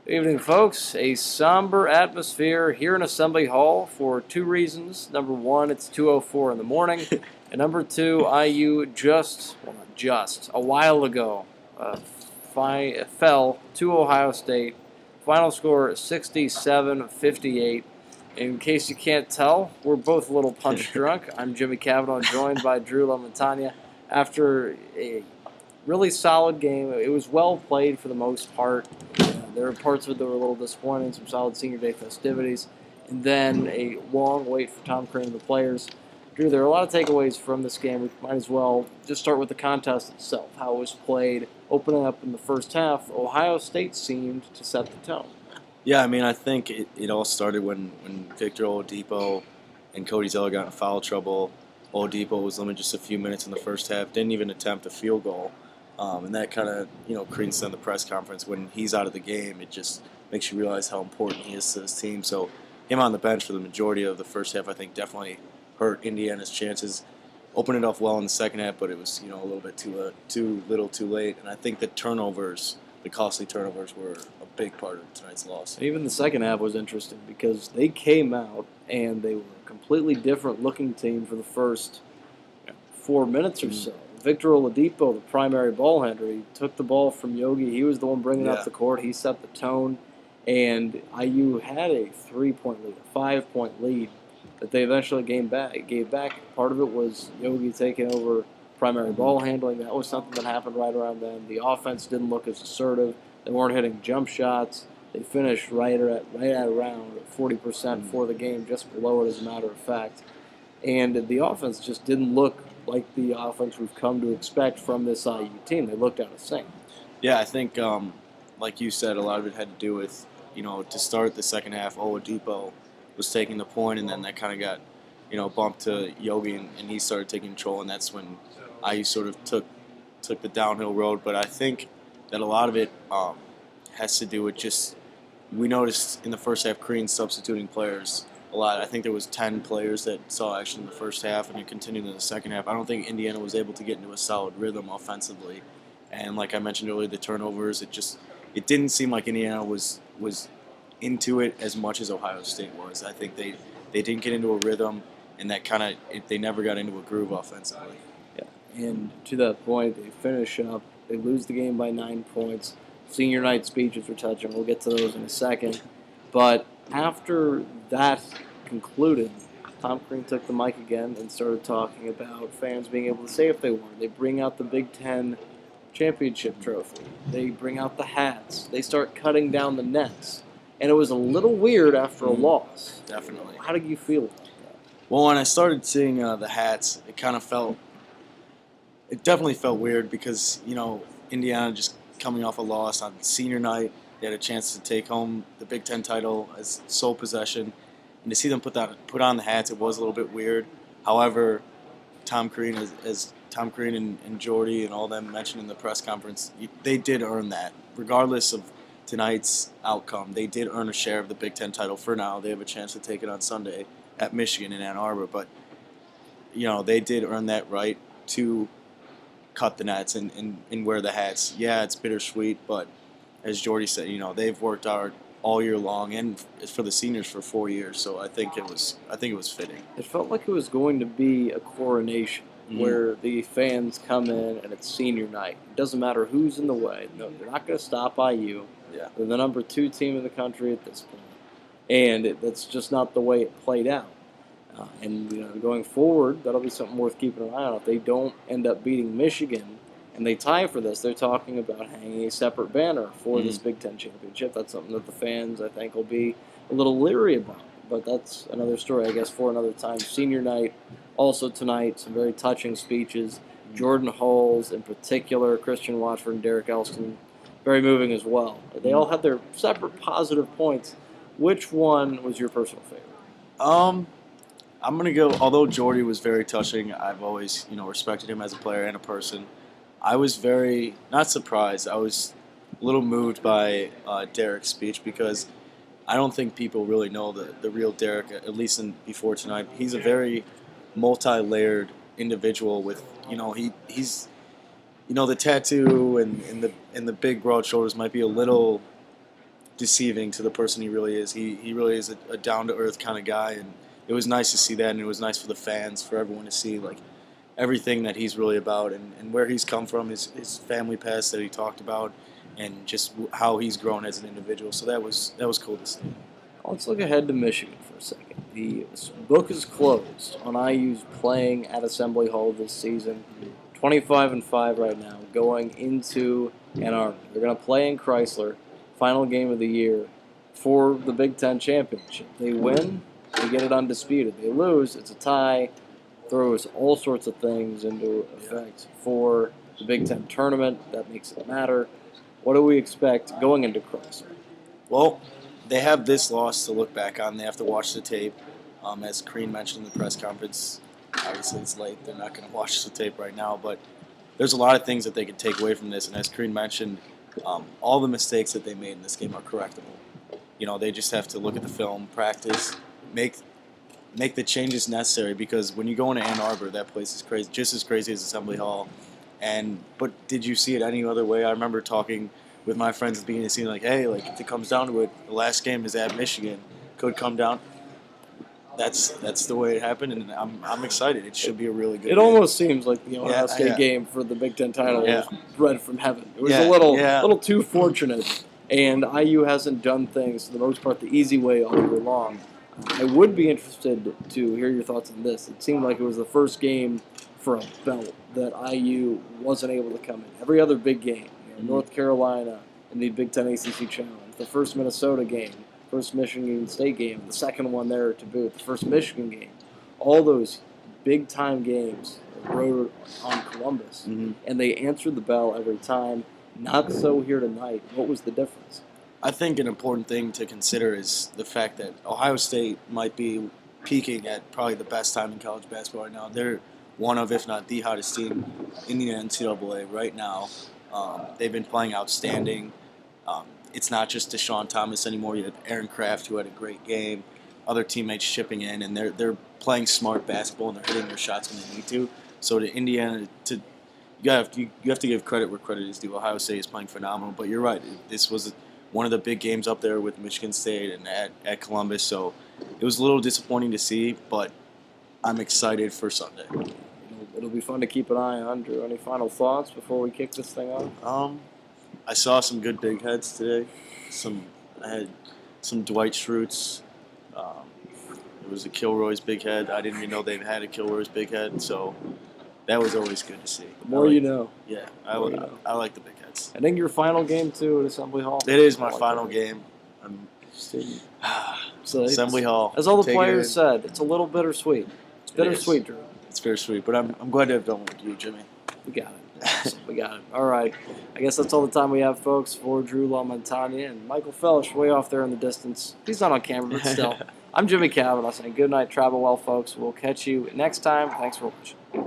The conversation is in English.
Good evening, folks. A somber atmosphere here in Assembly Hall for two reasons. Number one, it's 2:04 in the morning, and number two, IU just a while ago fell to Ohio State. Final score 67-58. In case you can't tell, we're both a little punch drunk. I'm Jimmy Cavanaugh, joined by Drew Lamontagna. After a really solid game, it was well played for the most part. There were parts of it that were a little disappointing, some solid senior day festivities, and then a long wait for Tom Crean and the players. Drew, there are a lot of takeaways from this game. We might as well just start with the contest itself, how it was played. Opening up in the first half, Ohio State seemed to set the tone. Yeah, I mean, I think it all started when Victor Oladipo and Cody Zeller got in foul trouble. Oladipo was limited just a few minutes in the first half, didn't even attempt a field goal. And that kind of, Crean said in the press conference, when he's out of the game, it just makes you realize how important he is to this team. So him on the bench for the majority of the first half, I think, definitely hurt Indiana's chances. Opened it off well in the second half, but it was, a little bit too little too late. And I think the costly turnovers, were a big part of tonight's loss. Even the second half was interesting because they came out and they were a completely different looking team for the first 4 minutes or so. Victor Oladipo, the primary ball handler, he took the ball from Yogi. He was the one bringing up the court. He set the tone, and IU had a 3-point lead, a 5-point lead that they eventually gave back. Part of it was Yogi taking over primary ball handling. That was something that happened right around then. The offense didn't look as assertive. They weren't hitting jump shots. They finished right at around 40% for the game, just below it as a matter of fact. And the offense just didn't look like the offense we've come to expect from this IU team. They looked out of sync. Yeah, I think, like you said, a lot of it had to do with, to start the second half, Oladipo was taking the point, and then that kind of got, bumped to Yogi, and he started taking control, and that's when IU sort of took the downhill road. But I think that a lot of it has to do with just, we noticed in the first half, Crean substituting players a lot. I think there was 10 players that saw action in the first half, and it continued in the second half. I don't think Indiana was able to get into a solid rhythm offensively. And like I mentioned earlier, the turnovers, it didn't seem like Indiana was into it as much as Ohio State was. I think they didn't get into a rhythm, and that they never got into a groove offensively. Yeah, and to that point, they finish up. They lose the game by 9 points. Senior night speeches were touching. We'll get to those in a second. But after that concluded, Tom Crean took the mic again and started talking about fans being able to say if they want. They bring out the Big Ten championship trophy. They bring out the hats. They start cutting down the nets. And it was a little weird after a loss. Definitely. How did you feel about that? Well, when I started seeing the hats, it definitely felt weird because, Indiana just coming off a loss on senior night. They had a chance to take home the Big Ten title as sole possession. And to see them put on the hats, it was a little bit weird. However, Tom Crean, as Tom Crean and Jordy and all them mentioned in the press conference, they did earn that. Regardless of tonight's outcome, they did earn a share of the Big Ten title for now. They have a chance to take it on Sunday at Michigan in Ann Arbor. But, they did earn that right to cut the nets and wear the hats. Yeah, it's bittersweet, but as Jordy said, they've worked hard all year long, and for the seniors for 4 years. So I think it was fitting. It felt like it was going to be a coronation where the fans come in and it's senior night. It doesn't matter who's in the way. No, they're not going to stop IU. Yeah. They're the number 2 team in the country at this point, and that's just not the way it played out. And going forward, that'll be something worth keeping an eye on. If they don't end up beating Michigan and they tie for this, they're talking about hanging a separate banner for this Big Ten championship. That's something that the fans, I think, will be a little leery about. But that's another story, I guess, for another time. Senior night, also tonight, some very touching speeches. Jordan Hulls, in particular, Christian Watford and Derek Elston, very moving as well. They all had their separate positive points. Which one was your personal favorite? I'm going to go, although Jordy was very touching, I've always, respected him as a player and a person. I was very, not surprised, I was a little moved by Derek's speech because I don't think people really know the real Derek, at least before tonight. He's a very multi-layered individual with, he's, the tattoo and the big broad shoulders might be a little deceiving to the person he really is. He really is a down to earth kind of guy, and it was nice to see that, and it was nice for the fans, for everyone to see like everything that he's really about, and where he's come from, his family past that he talked about, and just how he's grown as an individual. So that was cool to see. Let's look ahead to Michigan for a second. The book is closed on IU's playing at Assembly Hall this season. 25-5 right now, going into Ann Arbor. They're going to play in Chrysler, final game of the year for the Big Ten championship. They win, they get it undisputed. They lose, it's a tie. Throws all sorts of things into effect for the Big Ten tournament. That makes it matter. What do we expect going into Chrysler? Well, they have this loss to look back on. They have to watch the tape. As Crean mentioned in the press conference, obviously it's late. They're not going to watch the tape right now, but there's a lot of things that they can take away from this. And as Crean mentioned, all the mistakes that they made in this game are correctable. You know, they just have to look at the film, practice, make the changes necessary, because when you go into Ann Arbor, that place is crazy, just as crazy as Assembly Hall. But did you see it any other way? I remember talking with my friends at the beginning of the season, like, hey, like if it comes down to it, the last game is at Michigan, could come down. That's the way it happened, and I'm excited. It should be a really good game. Almost seems like the Ohio State game for the Big Ten title was bred from heaven. It was a little too fortunate, and IU hasn't done things, for the most part, the easy way all year long. I would be interested to hear your thoughts on this. It seemed like it was the first game for a belt that IU wasn't able to come in. Every other big game, North Carolina in the Big Ten ACC Challenge, the first Minnesota game, first Michigan State game, the second one there to boot, the first Michigan game, all those big-time games rode on Columbus, and they answered the bell every time. Not so here tonight. What was the difference? I think an important thing to consider is the fact that Ohio State might be peaking at probably the best time in college basketball right now. They're one of, if not the hottest team in the NCAA right now. They've been playing outstanding. It's not just Deshaun Thomas anymore. You had Aaron Kraft, who had a great game, other teammates chipping in, and they're playing smart basketball, and they're hitting their shots when they need to. So to Indiana, you have to give credit where credit is due. Ohio State is playing phenomenal, but you're right. This was one of the big games up there with Michigan State and at Columbus, so it was a little disappointing to see, but I'm excited for Sunday. It'll be fun to keep an eye on. Drew, any final thoughts before we kick this thing off? I saw some good big heads today. I had some Dwight Schrutes. It was a Kilroy's big head. I didn't even know they had a Kilroy's big head, so that was always good to see. The more you know. Yeah, I like the big heads. I think your final game, too, at Assembly Hall. It is my final game. So Assembly Hall. As all the players said, it's a little bittersweet. It's bittersweet, Drew. It's bittersweet, but I'm glad to have done with you, Jimmy. We got it. Awesome. We got it. All right. I guess that's all the time we have, folks, for Drew Lamontagna and Michael Felsh way off there in the distance. He's not on camera, but still. I'm Jimmy Cavanaugh saying good night. Travel well, folks. We'll catch you next time. Thanks for watching.